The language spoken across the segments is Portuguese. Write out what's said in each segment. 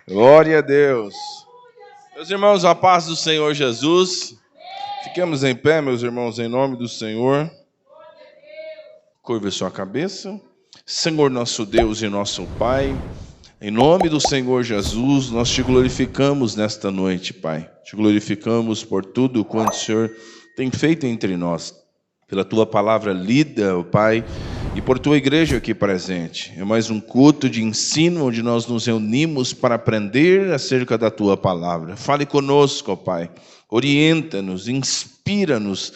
Glória a Deus. Meus irmãos, a paz do Senhor Jesus. Fiquemos em pé, meus irmãos, em nome do Senhor. Curve sua cabeça. Senhor nosso Deus e nosso Pai, em nome do Senhor Jesus, nós te glorificamos nesta noite, Pai. Te glorificamos por tudo quanto o Senhor tem feito entre nós, pela tua palavra lida, Pai, e por tua igreja aqui presente. É mais um culto de ensino onde nós nos reunimos para aprender acerca da tua palavra. Fale conosco, Pai. Orienta-nos, inspira-nos,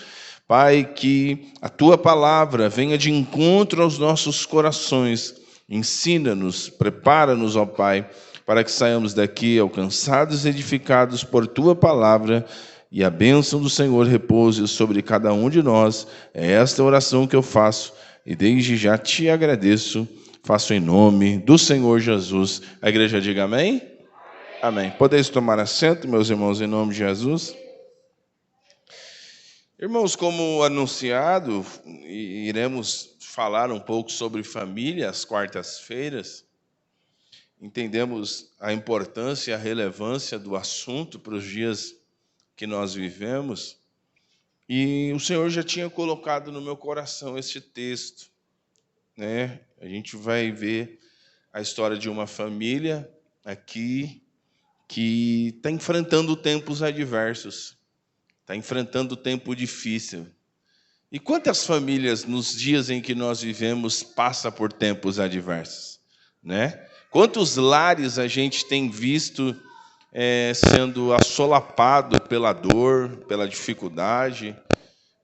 Pai, que a tua palavra venha de encontro aos nossos corações. Ensina-nos, prepara-nos, ó Pai, para que saiamos daqui alcançados e edificados por tua palavra, e a bênção do Senhor repouse sobre cada um de nós. É esta oração que eu faço, e desde já te agradeço. Faço em nome do Senhor Jesus. A igreja diga amém? Amém. Podeis tomar assento, meus irmãos, em nome de Jesus. Irmãos, como anunciado, iremos falar um pouco sobre família às quartas-feiras. Entendemos a importância e a relevância do assunto para os dias que nós vivemos. E o Senhor já tinha colocado no meu coração este texto, né? A gente vai ver a história de uma família aqui que está enfrentando tempos adversos. Está enfrentando tempo difícil. E quantas famílias nos dias em que nós vivemos passa por tempos adversos, né? Quantos lares a gente tem visto sendo assolapado pela dor, pela dificuldade,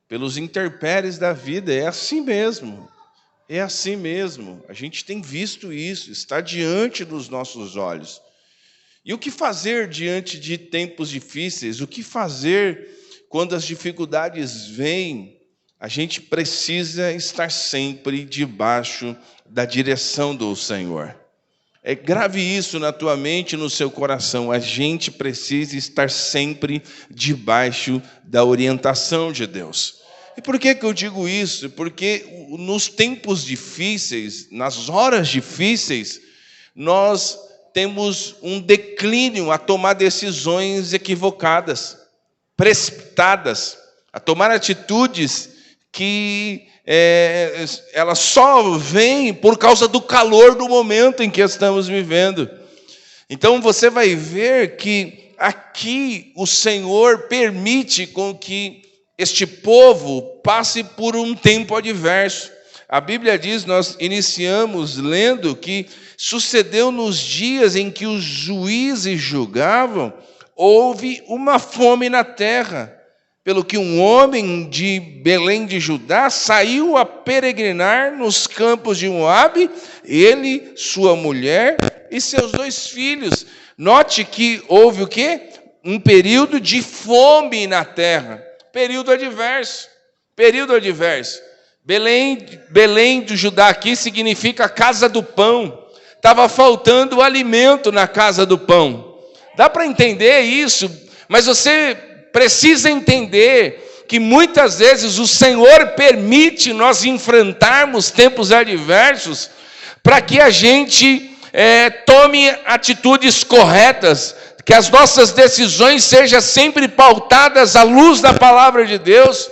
pelos intempéries da vida? É assim mesmo. É assim mesmo. A gente tem visto isso, está diante dos nossos olhos. E o que fazer diante de tempos difíceis? O que fazer quando as dificuldades vêm? A gente precisa estar sempre debaixo da direção do Senhor. Grave isso na tua mente e no seu coração. A gente precisa estar sempre debaixo da orientação de Deus. E por que eu digo isso? Porque nos tempos difíceis, nas horas difíceis, nós temos um declínio a tomar decisões equivocadas, precipitadas, a tomar atitudes que elas só vêm por causa do calor do momento em que estamos vivendo. Então você vai ver que aqui o Senhor permite com que este povo passe por um tempo adverso. A Bíblia diz, nós iniciamos lendo que sucedeu nos dias em que os juízes julgavam, houve uma fome na terra, pelo que um homem de Belém de Judá saiu a peregrinar nos campos de Moabe, ele, sua mulher e seus 2 filhos. Note que houve o quê? Um período de fome na terra, período adverso. Belém de Judá aqui significa casa do pão. Estava faltando alimento na casa do pão. Dá para entender isso, mas você precisa entender que muitas vezes o Senhor permite nós enfrentarmos tempos adversos para que a gente tome atitudes corretas, que as nossas decisões sejam sempre pautadas à luz da palavra de Deus.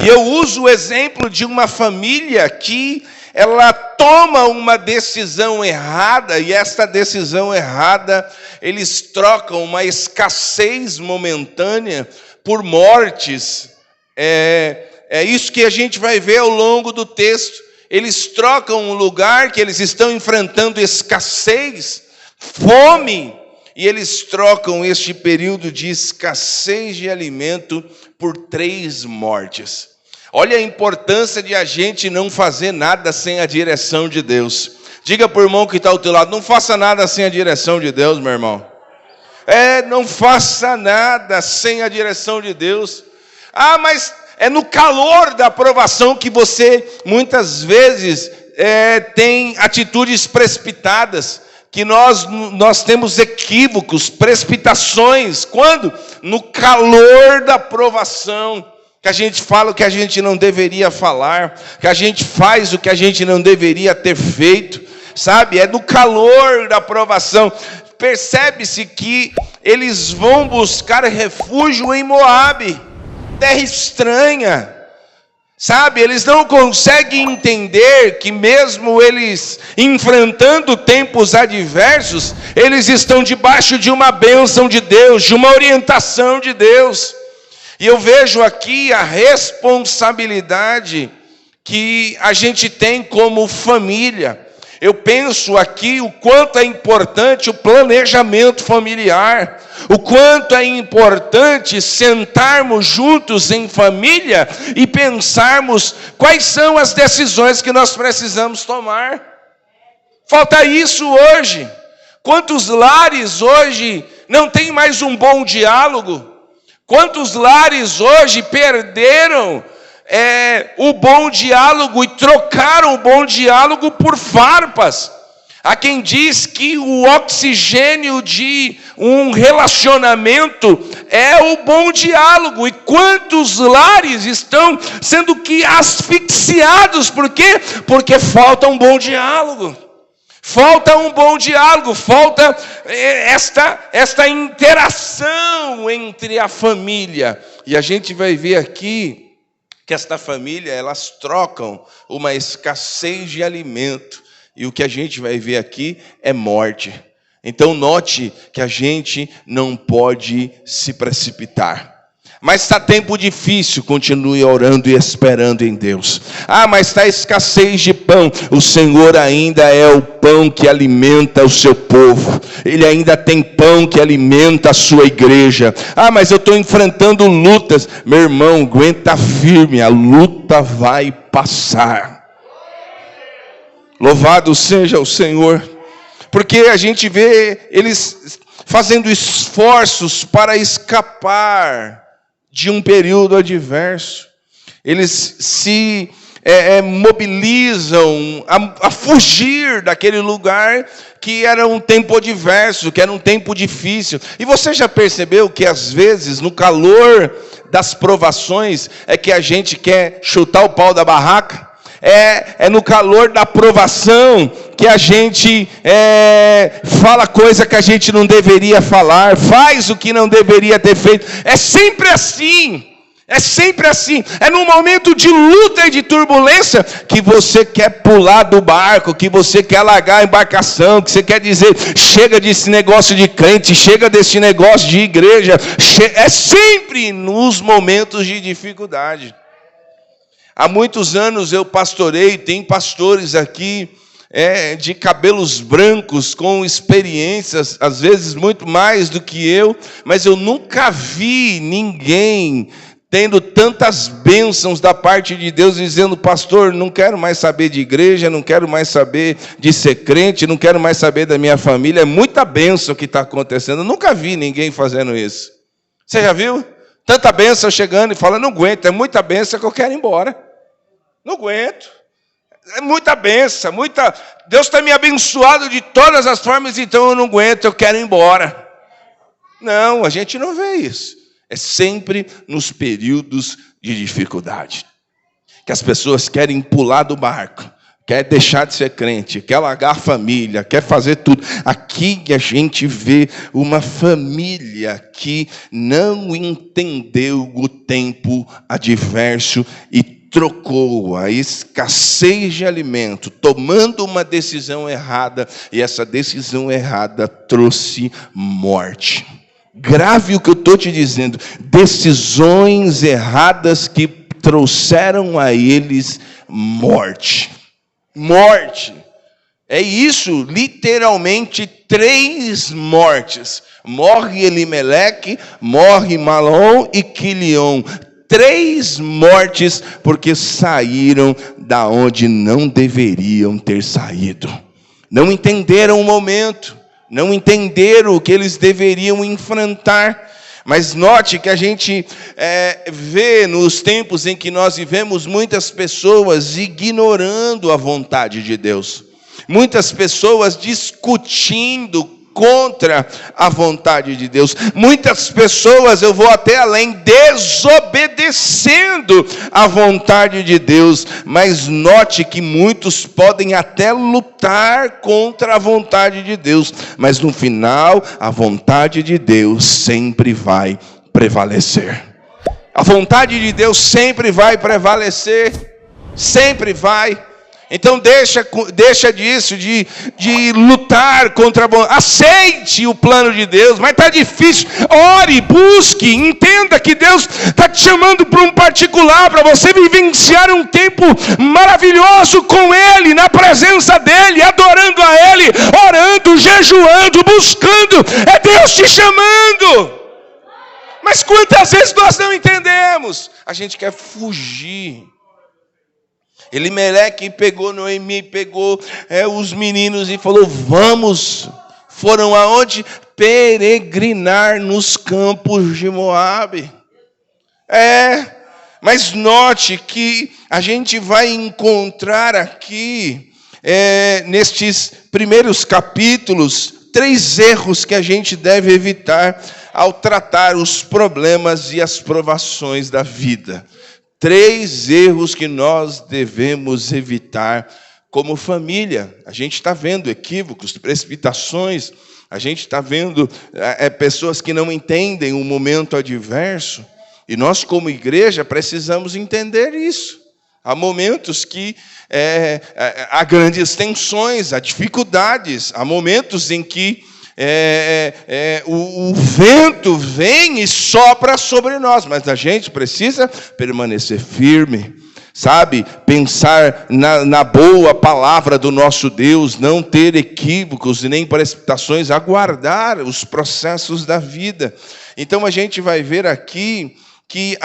E eu uso o exemplo de uma família que ela toma uma decisão errada, e esta decisão errada, eles trocam uma escassez momentânea por mortes. É isso que a gente vai ver ao longo do texto. Eles trocam um lugar que eles estão enfrentando escassez, fome, e eles trocam este período de escassez de alimento por 3 mortes. Olha a importância de a gente não fazer nada sem a direção de Deus. Diga para o irmão que está ao teu lado, não faça nada sem a direção de Deus, meu irmão. Não faça nada sem a direção de Deus. Mas é no calor da aprovação que você, muitas vezes, tem atitudes precipitadas, que nós temos equívocos, precipitações. Quando? No calor da aprovação, que a gente fala o que a gente não deveria falar, que a gente faz o que a gente não deveria ter feito, sabe? É no calor da aprovação. percebe-se que eles vão buscar refúgio em Moabe, terra estranha. Sabe, eles não conseguem entender que mesmo eles enfrentando tempos adversos, eles estão debaixo de uma bênção de Deus, de uma orientação de Deus. E eu vejo aqui a responsabilidade que a gente tem como família. Eu penso aqui o quanto é importante o planejamento familiar, o quanto é importante sentarmos juntos em família e pensarmos quais são as decisões que nós precisamos tomar. Falta isso hoje. Quantos lares hoje não tem mais um bom diálogo? Quantos lares hoje perderam o bom diálogo e trocaram o bom diálogo por farpas? Há quem diz que o oxigênio de um relacionamento é o bom diálogo. E quantos lares estão sendo que asfixiados? Por quê? Porque falta um bom diálogo. Falta um bom diálogo, falta esta interação entre a família. E a gente vai ver aqui que esta família, elas trocam uma escassez de alimento. E o que a gente vai ver aqui é morte. Então note que a gente não pode se precipitar. Mas está tempo difícil, continue orando e esperando em Deus. Mas está escassez de pão. O Senhor ainda é o pão que alimenta o seu povo. Ele ainda tem pão que alimenta a sua igreja. Mas eu estou enfrentando lutas. Meu irmão, aguenta firme, a luta vai passar. Louvado seja o Senhor. Porque a gente vê eles fazendo esforços para escapar de um período adverso. Eles se mobilizam a fugir daquele lugar que era um tempo adverso, que era um tempo difícil. E você já percebeu que às vezes no calor das provações é que a gente quer chutar o pau da barraca? É no calor da provação que a gente fala coisa que a gente não deveria falar, faz o que não deveria ter feito. É sempre assim. É sempre assim. É num momento de luta e de turbulência que você quer pular do barco, que você quer largar a embarcação, que você quer dizer, chega desse negócio de crente, chega desse negócio de igreja. É sempre nos momentos de dificuldade. Há muitos anos eu pastorei, tem pastores aqui de cabelos brancos, com experiências, às vezes muito mais do que eu, mas eu nunca vi ninguém tendo tantas bênçãos da parte de Deus, dizendo, pastor, não quero mais saber de igreja, não quero mais saber de ser crente, não quero mais saber da minha família. É muita bênção que está acontecendo. Eu nunca vi ninguém fazendo isso. Você já viu? Tanta bênção chegando e falando, não aguento, é muita bênção que eu quero ir embora. Não aguento. É muita bênção, muita... Deus está me abençoado de todas as formas, então eu não aguento, eu quero ir embora. Não, a gente não vê isso. É sempre nos períodos de dificuldade que as pessoas querem pular do barco, quer deixar de ser crente, quer largar a família, quer fazer tudo. Aqui a gente vê uma família que não entendeu o tempo adverso e trocou a escassez de alimento, tomando uma decisão errada, e essa decisão errada trouxe morte. Grave o que eu estou te dizendo, decisões erradas que trouxeram a eles morte. Morte. É isso, literalmente 3 mortes. Morre Elimeleque, morre Malom e Quilion. 3 mortes porque saíram da onde não deveriam ter saído. Não entenderam o momento, não entenderam o que eles deveriam enfrentar. Mas note que a gente vê nos tempos em que nós vivemos muitas pessoas ignorando a vontade de Deus. Muitas pessoas discutindo contra a vontade de Deus. Muitas pessoas, eu vou até além, desobedecendo a vontade de Deus. Mas note que muitos podem até lutar contra a vontade de Deus. Mas no final, a vontade de Deus sempre vai prevalecer. A vontade de Deus sempre vai prevalecer. Sempre vai. Então deixa disso, de lutar contra a vontade. Aceite o plano de Deus, mas está difícil. Ore, busque, entenda que Deus está te chamando para um particular, para você vivenciar um tempo maravilhoso com Ele, na presença dEle, adorando a Ele, orando, jejuando, buscando. É Deus te chamando. Mas quantas vezes nós não entendemos? A gente quer fugir. Elimeleque pegou Noemi, pegou os meninos e falou, vamos. Foram aonde? Peregrinar nos campos de Moabe. Mas note que a gente vai encontrar aqui, nestes primeiros capítulos, 3 erros que a gente deve evitar ao tratar os problemas e as provações da vida. 3 erros que nós devemos evitar como família. A gente está vendo equívocos, precipitações, a gente está vendo pessoas que não entendem o momento adverso, e nós como igreja precisamos entender isso. Há momentos que há grandes tensões, há dificuldades, há momentos em que o vento vem e sopra sobre nós, mas a gente precisa permanecer firme, sabe? Pensar na boa palavra do nosso Deus, não ter equívocos e nem precipitações, aguardar os processos da vida. Então a gente vai ver aqui que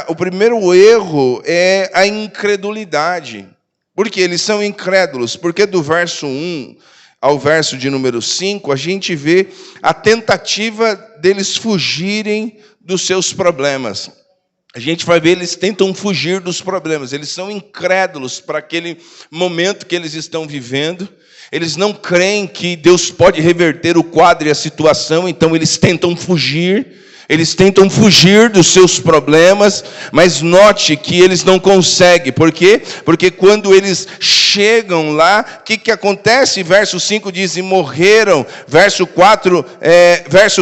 o primeiro erro é a incredulidade. Por que eles são incrédulos? Porque do verso 1 ao verso de número 5, a gente vê a tentativa deles fugirem dos seus problemas. A gente vai ver, eles tentam fugir dos problemas. Eles são incrédulos para aquele momento que eles estão vivendo. Eles não creem que Deus pode reverter o quadro e a situação, então eles tentam fugir. Eles tentam fugir dos seus problemas, mas note que eles não conseguem. Por quê? Porque quando eles chegam lá, o que acontece? Verso 5 diz, e morreram. Verso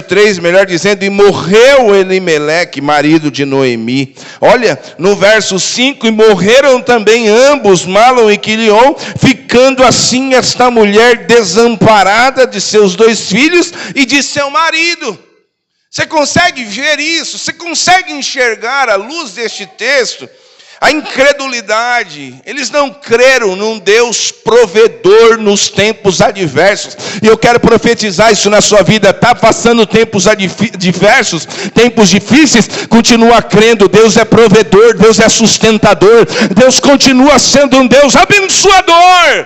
3, melhor dizendo, e morreu Elimeleque, marido de Noemi. Olha, no verso 5, e morreram também ambos, Malom e Quilion, ficando assim esta mulher desamparada de seus 2 filhos e de seu marido. Você consegue ver isso? Você consegue enxergar, à luz deste texto, a incredulidade? Eles não creram num Deus provedor nos tempos adversos. E eu quero profetizar isso na sua vida. Está passando tempos adversos, tempos difíceis, continua crendo. Deus é provedor, Deus é sustentador. Deus continua sendo um Deus abençoador.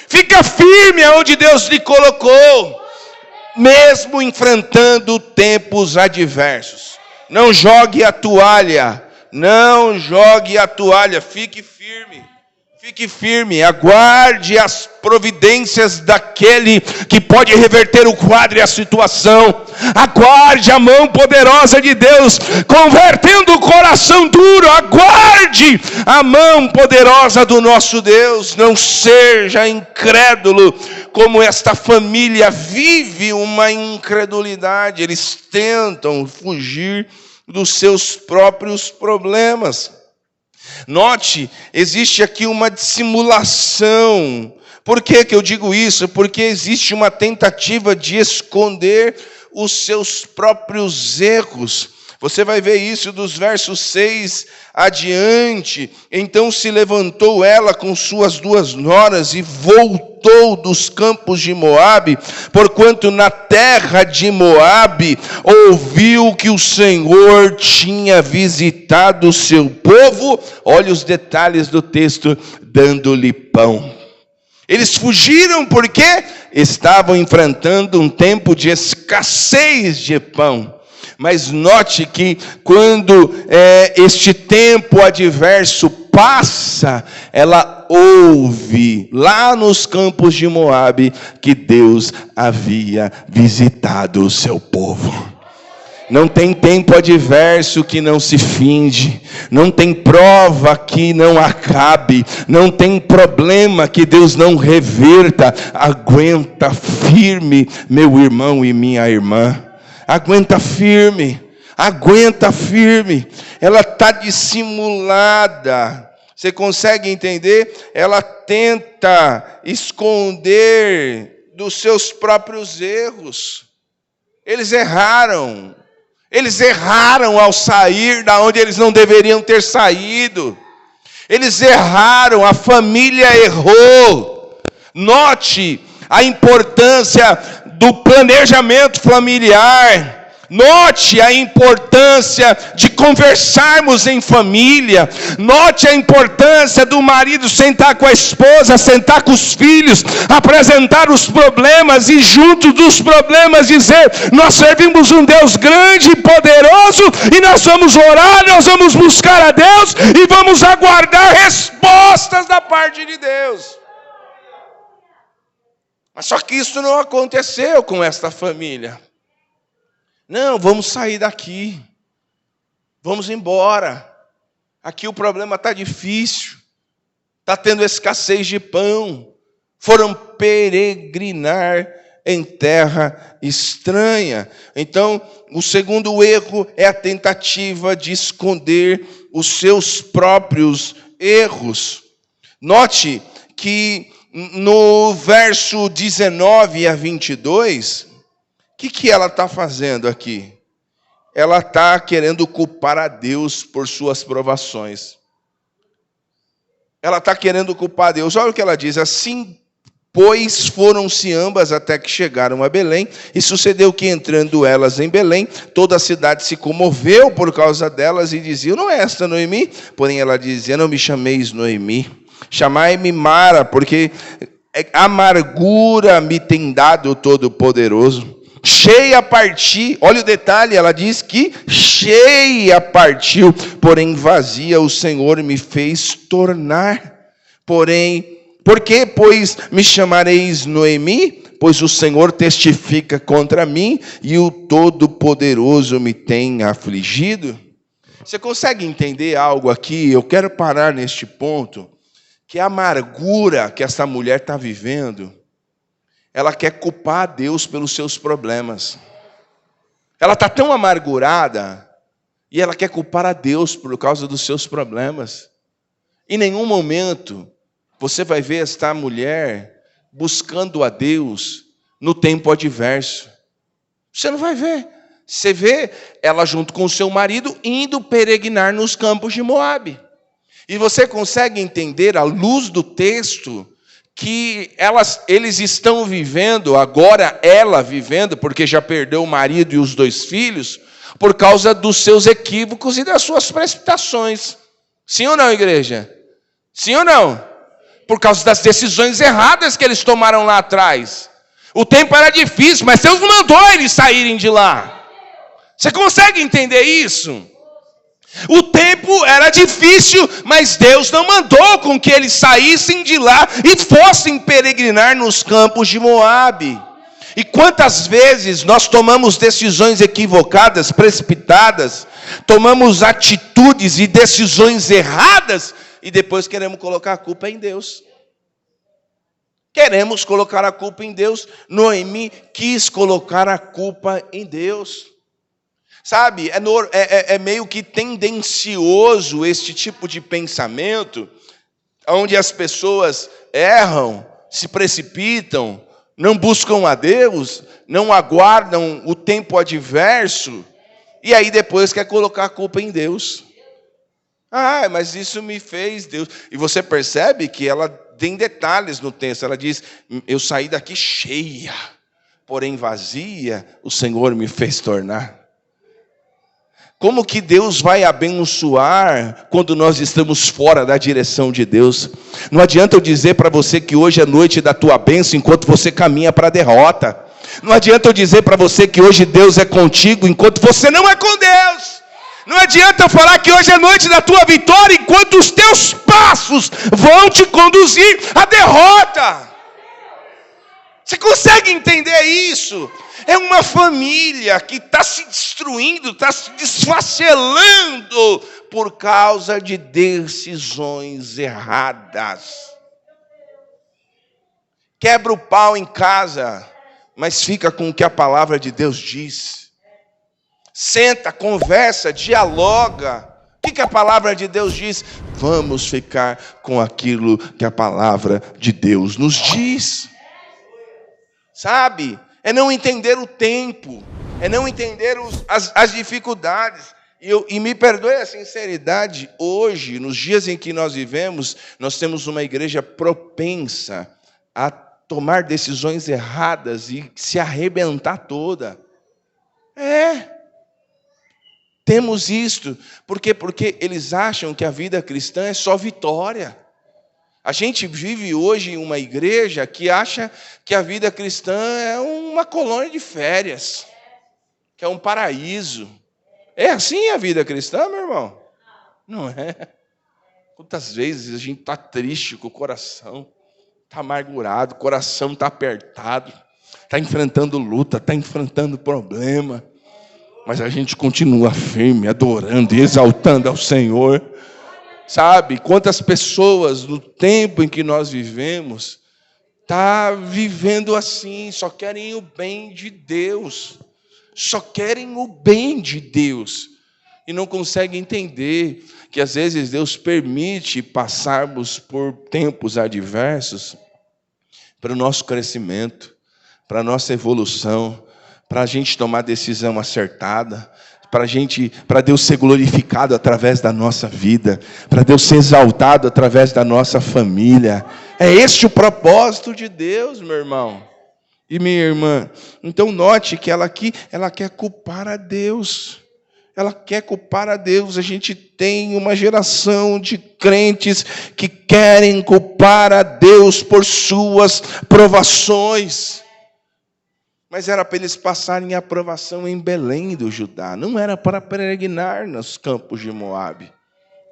Fica firme aonde Deus lhe colocou. Mesmo enfrentando tempos adversos. Não jogue a toalha. Não jogue a toalha. Fique firme. Fique firme. Aguarde as providências daquele que pode reverter o quadro e a situação. Aguarde a mão poderosa de Deus convertendo o coração duro. Aguarde a mão poderosa do nosso Deus. Não seja incrédulo como esta família vive uma incredulidade. Eles tentam fugir dos seus próprios problemas. Note, existe aqui uma dissimulação. Por que eu digo isso? Porque existe uma tentativa de esconder os seus próprios erros. Você vai ver isso dos versos 6 adiante. Então se levantou ela com suas 2 noras e voltou dos campos de Moabe, porquanto na terra de Moabe ouviu que o Senhor tinha visitado o seu povo. Olha os detalhes do texto, dando-lhe pão. Eles fugiram porque estavam enfrentando um tempo de escassez de pão. Mas note que quando este tempo adverso passa, ela ouve lá nos campos de Moabe que Deus havia visitado o seu povo. Não tem tempo adverso que não se finde, não tem prova que não acabe, não tem problema que Deus não reverta. Aguenta firme, meu irmão e minha irmã, aguenta firme, aguenta firme. Ela está dissimulada, você consegue entender? Ela tenta esconder dos seus próprios erros. Eles erraram ao sair da onde eles não deveriam ter saído. Eles erraram, a família errou. Note a importância do planejamento familiar. Note a importância de conversarmos em família. Note a importância do marido sentar com a esposa, sentar com os filhos, apresentar os problemas e junto dos problemas dizer: nós servimos um Deus grande e poderoso e nós vamos orar, nós vamos buscar a Deus e vamos aguardar respostas da parte de Deus. Mas só que isso não aconteceu com esta família. Não, vamos sair daqui, vamos embora, aqui o problema está difícil, está tendo escassez de pão, foram peregrinar em terra estranha. Então, o segundo erro é a tentativa de esconder os seus próprios erros. Note que no verso 19 a 22... o que ela está fazendo aqui? Ela está querendo culpar a Deus por suas provações. Ela está querendo culpar a Deus. Olha o que ela diz: assim, pois, foram-se ambas até que chegaram a Belém, e sucedeu que, entrando elas em Belém, toda a cidade se comoveu por causa delas, e diziam: não é esta Noemi? Porém ela dizia: não me chameis Noemi, chamai-me Mara, porque amargura me tem dado o Todo-Poderoso. Cheia parti, olha o detalhe, ela diz que cheia partiu, porém vazia o Senhor me fez tornar. Porém, por que, pois, me chamareis Noemi? Pois o Senhor testifica contra mim e o Todo-Poderoso me tem afligido. Você consegue entender algo aqui? Eu quero parar neste ponto, que a amargura que essa mulher está vivendo, ela quer culpar a Deus pelos seus problemas. Ela está tão amargurada e ela quer culpar a Deus por causa dos seus problemas. Em nenhum momento você vai ver esta mulher buscando a Deus no tempo adverso. Você não vai ver. Você vê ela junto com o seu marido indo peregrinar nos campos de Moabe. E você consegue entender, à luz do texto, que eles estão vivendo, agora ela vivendo, porque já perdeu o marido e os 2 filhos, por causa dos seus equívocos e das suas precipitações. Sim ou não, igreja? Sim ou não? Por causa das decisões erradas que eles tomaram lá atrás. O tempo era difícil, mas Deus não mandou eles saírem de lá. Você consegue entender isso? O tempo era difícil, mas Deus não mandou com que eles saíssem de lá e fossem peregrinar nos campos de Moabe. E quantas vezes nós tomamos decisões equivocadas, precipitadas, tomamos atitudes e decisões erradas e depois queremos colocar a culpa em Deus. Queremos colocar a culpa em Deus. Noemi quis colocar a culpa em Deus. Sabe, é meio que tendencioso este tipo de pensamento, onde as pessoas erram, se precipitam, não buscam a Deus, não aguardam o tempo adverso, e aí depois quer colocar a culpa em Deus. Ah, mas isso me fez Deus. E você percebe que ela tem detalhes no texto, ela diz: eu saí daqui cheia, porém vazia, o Senhor me fez tornar. Como que Deus vai abençoar quando nós estamos fora da direção de Deus? Não adianta eu dizer para você que hoje é noite da tua bênção enquanto você caminha para a derrota. Não adianta eu dizer para você que hoje Deus é contigo enquanto você não é com Deus. Não adianta eu falar que hoje é noite da tua vitória, enquanto os teus passos vão te conduzir à derrota. Você consegue entender isso? É uma família que está se destruindo, está se desfacelando por causa de decisões erradas. Quebra o pau em casa, mas fica com o que a palavra de Deus diz. Senta, conversa, dialoga. O que a palavra de Deus diz? Vamos ficar com aquilo que a palavra de Deus nos diz. Sabe? É não entender o tempo, é não entender as dificuldades. E me perdoe a sinceridade, hoje, nos dias em que nós vivemos, nós temos uma igreja propensa a tomar decisões erradas e se arrebentar toda. Temos isto. Por quê? Porque eles acham que a vida cristã é só vitória. A gente vive hoje em uma igreja que acha que a vida cristã é uma colônia de férias, que é um paraíso. É assim a vida cristã, meu irmão? Não é. Quantas vezes a gente está triste com o coração, está amargurado, o coração está apertado, está enfrentando luta, está enfrentando problema, mas a gente continua firme, adorando e exaltando ao Senhor. Sabe, quantas pessoas no tempo em que nós vivemos tá vivendo assim, só querem o bem de Deus. Só querem o bem de Deus. E não conseguem entender que às vezes Deus permite passarmos por tempos adversos para o nosso crescimento, para a nossa evolução, para a gente tomar decisão acertada, para Deus ser glorificado através da nossa vida, para Deus ser exaltado através da nossa família. É este o propósito de Deus, meu irmão e minha irmã. Então note que ela quer culpar a Deus. Ela quer culpar a Deus. A gente tem uma geração de crentes que querem culpar a Deus por suas provações. Mas era para eles passarem a aprovação em Belém do Judá. Não era para peregrinar nos campos de Moabe.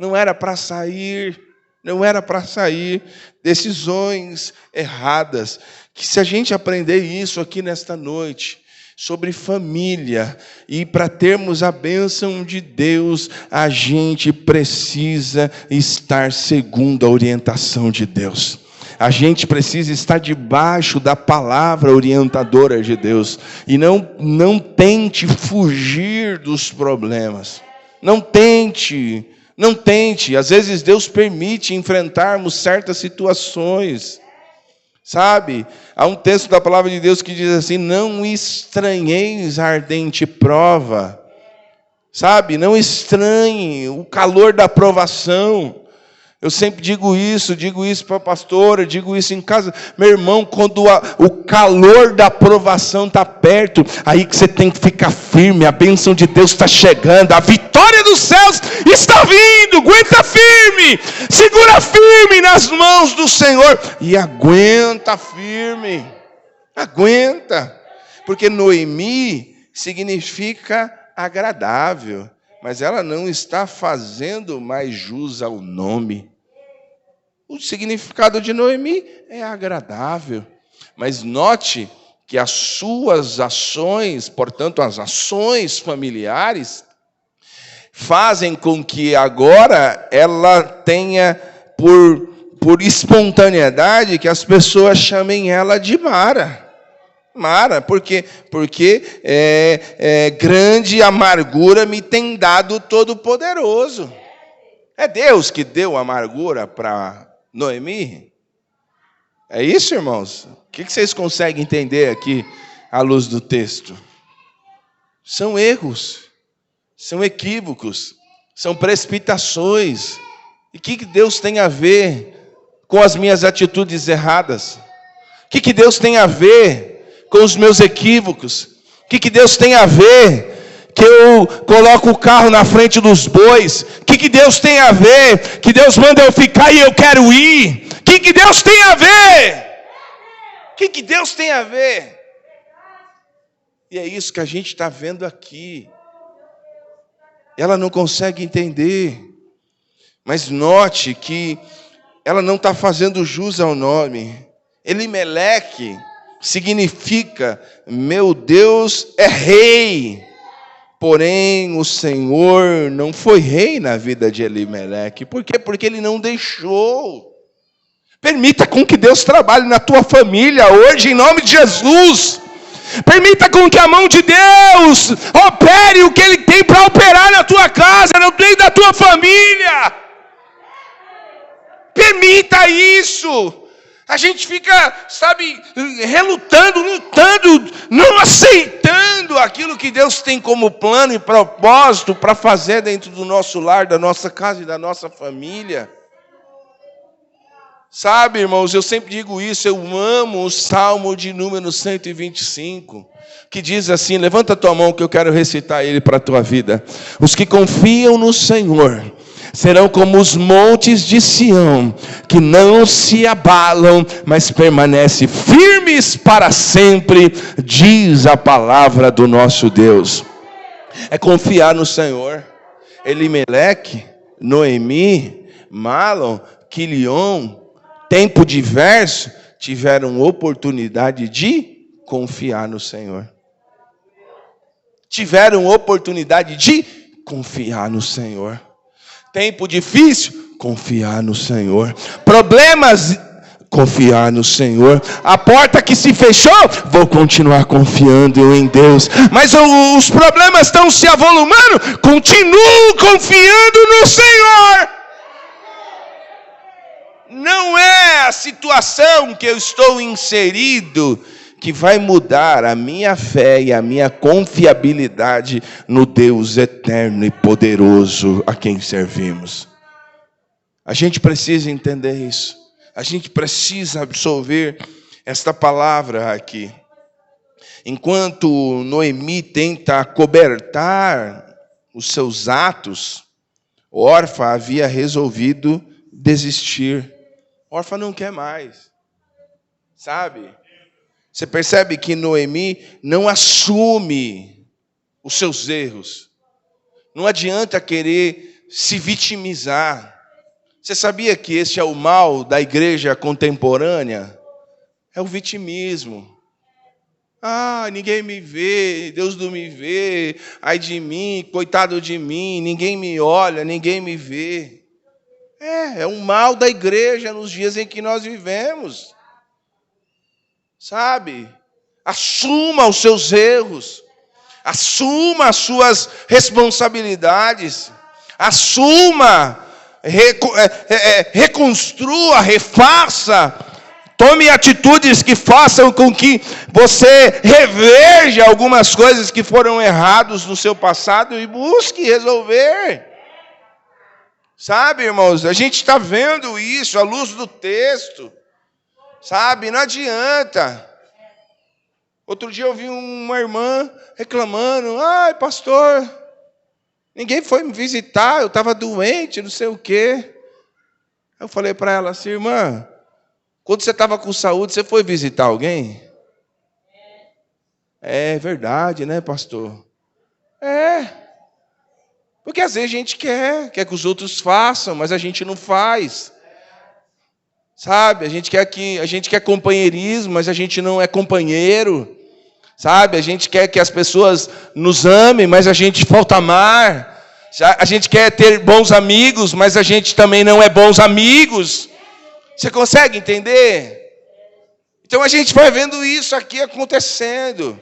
Não era para sair. Não era para sair. Decisões erradas. Que se a gente aprender isso aqui nesta noite, sobre família, e para termos a bênção de Deus, a gente precisa estar segundo a orientação de Deus. A gente precisa estar debaixo da palavra orientadora de Deus. E não tente fugir dos problemas. Não tente. Às vezes Deus permite enfrentarmos certas situações. Sabe? Há um texto da palavra de Deus que diz assim: não estranheis a ardente prova. Sabe? Não estranhe o calor da provação. Eu sempre digo isso para a pastora, digo isso em casa. Meu irmão, quando o calor da aprovação está perto, aí que você tem que ficar firme, a bênção de Deus está chegando, a vitória dos céus está vindo, aguenta firme, segura firme nas mãos do Senhor, e aguenta firme, aguenta, porque Noemi significa agradável, mas ela não está fazendo mais jus ao nome. O significado de Noemi é agradável. Mas note que as suas ações, portanto, as ações familiares, fazem com que agora ela tenha, por espontaneidade, que as pessoas chamem ela de Mara. Mara, porque grande amargura me tem dado Todo-Poderoso. É Deus que deu amargura para Noemi? É isso, irmãos? O que vocês conseguem entender aqui à luz do texto? São erros, são equívocos, são precipitações. E o que Deus tem a ver com as minhas atitudes erradas? O que Deus tem a ver com os meus equívocos? O que Deus tem a ver que eu coloco o carro na frente dos bois? O que Deus tem a ver que Deus manda eu ficar e eu quero ir? O que Deus tem a ver? O que Deus tem a ver? E é isso que a gente está vendo aqui. Ela não consegue entender. Mas note que ela não está fazendo jus ao nome. Elimeleque significa, meu Deus é rei. Porém, o Senhor não foi rei na vida de Elimeleque. Por quê? Porque ele não deixou. Permita com que Deus trabalhe na tua família hoje, em nome de Jesus. Permita com que a mão de Deus opere o que Ele tem para operar na tua casa, no meio da tua família. Permita isso. A gente fica, relutando, lutando, não aceitando aquilo que Deus tem como plano e propósito para fazer dentro do nosso lar, da nossa casa e da nossa família. Sabe, irmãos, eu sempre digo isso, eu amo o Salmo de número 125, que diz assim, levanta a tua mão que eu quero recitar ele para a tua vida. Os que confiam no Senhor serão como os montes de Sião, que não se abalam, mas permanecem firmes para sempre, diz a palavra do nosso Deus. É confiar no Senhor. Elimeleque, Noemi, Malom, Quilion, tempo diverso, tiveram oportunidade de confiar no Senhor. Tiveram oportunidade de confiar no Senhor. Tempo difícil, confiar no Senhor. Problemas, confiar no Senhor. A porta que se fechou, vou continuar confiando em Deus. Mas os problemas estão se avolumando, continuo confiando no Senhor. Não é a situação que eu estou inserido que vai mudar a minha fé e a minha confiabilidade no Deus eterno e poderoso a quem servimos. A gente precisa entender isso. A gente precisa absorver esta palavra aqui. Enquanto Noemi tenta acobertar os seus atos, Orfa havia resolvido desistir. Orfa não quer mais. Sabe? Você percebe que Noemi não assume os seus erros. Não adianta querer se vitimizar. Você sabia que esse é o mal da igreja contemporânea? É o vitimismo. Ah, ninguém me vê, Deus não me vê, ai de mim, coitado de mim, ninguém me olha, ninguém me vê. É um mal da igreja nos dias em que nós vivemos. Sabe? Assuma os seus erros. Assuma as suas responsabilidades. Assuma, reconstrua, refaça. Tome atitudes que façam com que você reveja algumas coisas que foram erradas no seu passado e busque resolver. Sabe, irmãos, a gente está vendo isso à luz do texto. Sabe, não adianta. Outro dia eu vi uma irmã reclamando. Ai, pastor, ninguém foi me visitar, eu estava doente, não sei o quê. Eu falei para ela assim, irmã, quando você estava com saúde, você foi visitar alguém? É verdade, né, pastor? Porque às vezes a gente quer que os outros façam, mas a gente não faz. Sabe, a gente quer companheirismo, mas a gente não é companheiro. Sabe, a gente quer que as pessoas nos amem, mas a gente falta amar. A gente quer ter bons amigos, mas a gente também não é bons amigos. Você consegue entender? Então a gente vai vendo isso aqui acontecendo.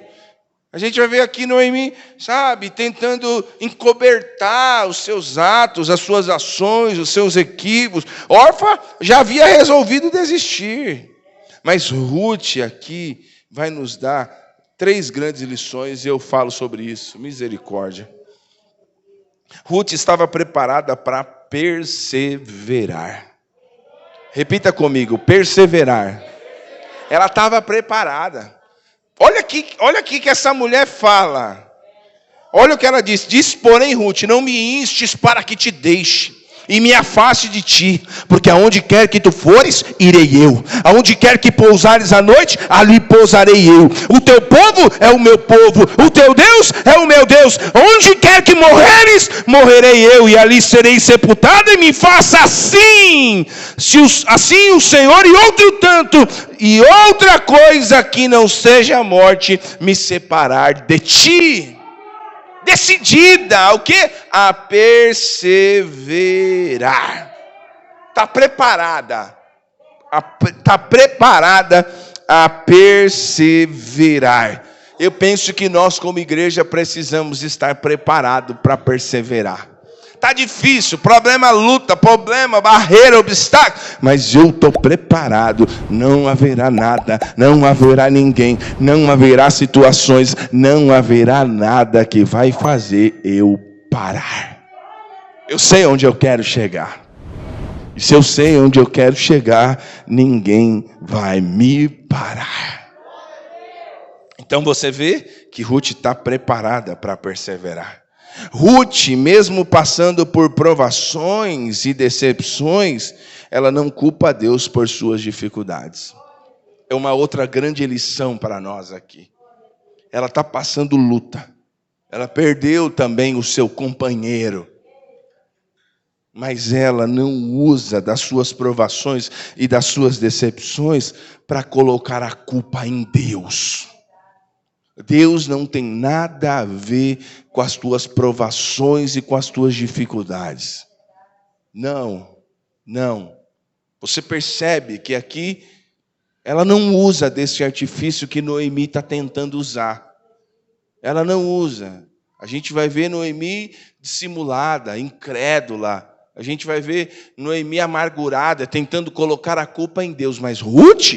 A gente vai ver aqui Noemi, sabe, tentando encobertar os seus atos, as suas ações, os seus equívocos. Orfa já havia resolvido desistir. Mas Ruth aqui vai nos dar 3 grandes lições e eu falo sobre isso. Misericórdia. Ruth estava preparada para perseverar. Repita comigo, perseverar. Ela estava preparada. Olha aqui que essa mulher fala. Olha o que ela diz. Diz, porém, Ruth, não me instes para que te deixe. e me afaste de ti, porque aonde quer que tu fores, irei eu. Aonde quer que pousares à noite, ali pousarei eu. O teu povo é o meu povo, o teu Deus é o meu Deus. Onde quer que morreres, morrerei eu, e ali serei sepultado, e me faça assim, assim o Senhor, e outro tanto, e outra coisa que não seja a morte, me separar de ti. Decidida, o quê? A perseverar. Está preparada. Está preparada a perseverar. Eu penso que nós como igreja precisamos estar preparados para perseverar. Está difícil, problema, luta, problema, barreira, obstáculo. Mas eu estou preparado. Não haverá nada, não haverá ninguém, não haverá situações, não haverá nada que vai fazer eu parar. Eu sei onde eu quero chegar. E se eu sei onde eu quero chegar, ninguém vai me parar. Então você vê que Ruth está preparada para perseverar. Ruth, mesmo passando por provações e decepções, ela não culpa a Deus por suas dificuldades. É uma outra grande lição para nós aqui. Ela está passando luta. Ela perdeu também o seu companheiro. Mas ela não usa das suas provações e das suas decepções para colocar a culpa em Deus. Deus não tem nada a ver com as tuas provações e com as tuas dificuldades. Não. Você percebe que aqui ela não usa desse artifício que Noemi está tentando usar. Ela não usa. A gente vai ver Noemi dissimulada, incrédula. A gente vai ver Noemi amargurada, tentando colocar a culpa em Deus. Mas Ruth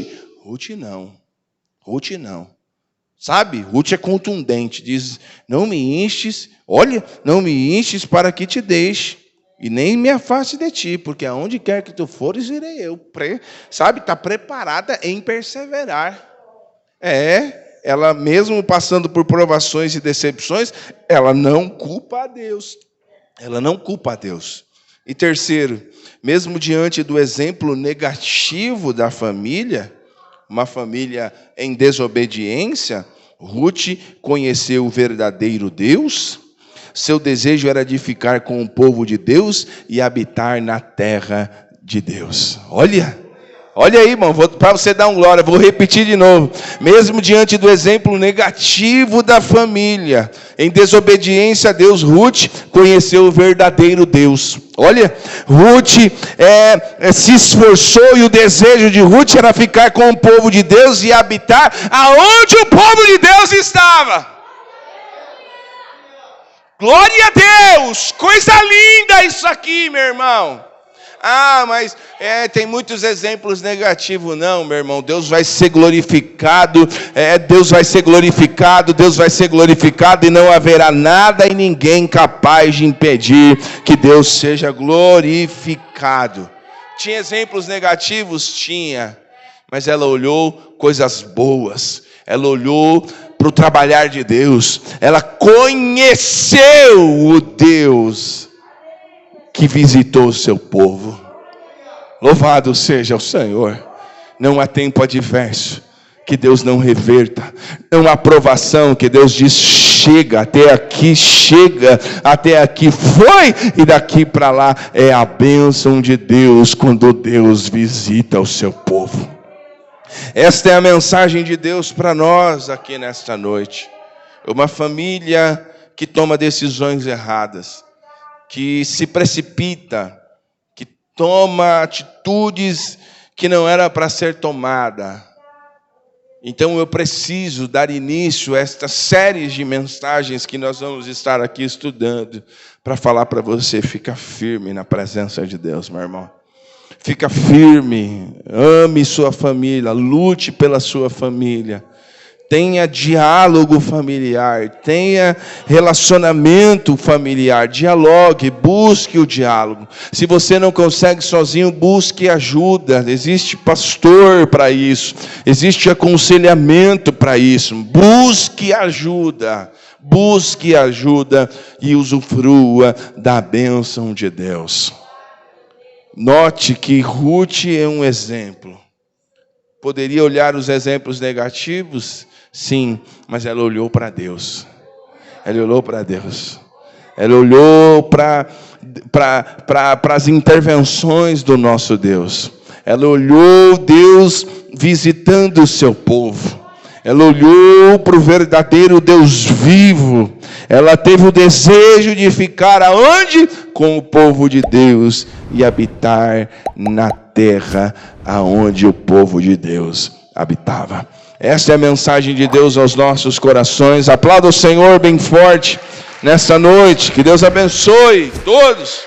não. Sabe, Ruth é contundente, diz, não me enches para que te deixe, e nem me afaste de ti, porque aonde quer que tu fores, irei eu. Sabe, está preparada em perseverar. Ela mesmo passando por provações e decepções, ela não culpa a Deus. E terceiro, mesmo diante do exemplo negativo da família, uma família em desobediência, Ruth conheceu o verdadeiro Deus. Seu desejo era de ficar com o povo de Deus e habitar na terra de Deus. Olha aí, irmão, para você dar um glória, vou repetir de novo. Mesmo diante do exemplo negativo da família, em desobediência a Deus, Ruth conheceu o verdadeiro Deus. Olha, Ruth se esforçou, e o desejo de Ruth era ficar com o povo de Deus e habitar aonde o povo de Deus estava. Glória a Deus! Coisa linda isso aqui, meu irmão. Mas tem muitos exemplos negativos. Não, meu irmão, Deus vai ser glorificado, Deus vai ser glorificado, e não haverá nada e ninguém capaz de impedir que Deus seja glorificado. Tinha exemplos negativos? Tinha, mas ela olhou coisas boas, ela olhou para o trabalhar de Deus, ela conheceu o Deus que visitou o seu povo. Louvado seja o Senhor. Não há tempo adverso que Deus não reverta. Não há provação que Deus diz, chega até aqui foi, e daqui para lá é a bênção de Deus quando Deus visita o seu povo. Esta é a mensagem de Deus para nós aqui nesta noite. Uma família que toma decisões erradas, que se precipita, que toma atitudes que não era para ser tomada. Então eu preciso dar início a esta série de mensagens que nós vamos estar aqui estudando, para falar para você, fica firme na presença de Deus, meu irmão. Fica firme, ame sua família, lute pela sua família. Tenha diálogo familiar, tenha relacionamento familiar, dialogue, busque o diálogo. Se você não consegue sozinho, busque ajuda. Existe pastor para isso, existe aconselhamento para isso. Busque ajuda e usufrua da bênção de Deus. Note que Ruth é um exemplo. Poderia olhar os exemplos negativos? Sim, mas ela olhou para Deus. Ela olhou para Deus. Ela olhou para as intervenções do nosso Deus. Ela olhou Deus visitando o seu povo. Ela olhou para o verdadeiro Deus vivo. Ela teve o desejo de ficar aonde? Com o povo de Deus e habitar na terra aonde o povo de Deus habitava. Esta é a mensagem de Deus aos nossos corações. Aplauda o Senhor bem forte nesta noite. Que Deus abençoe todos.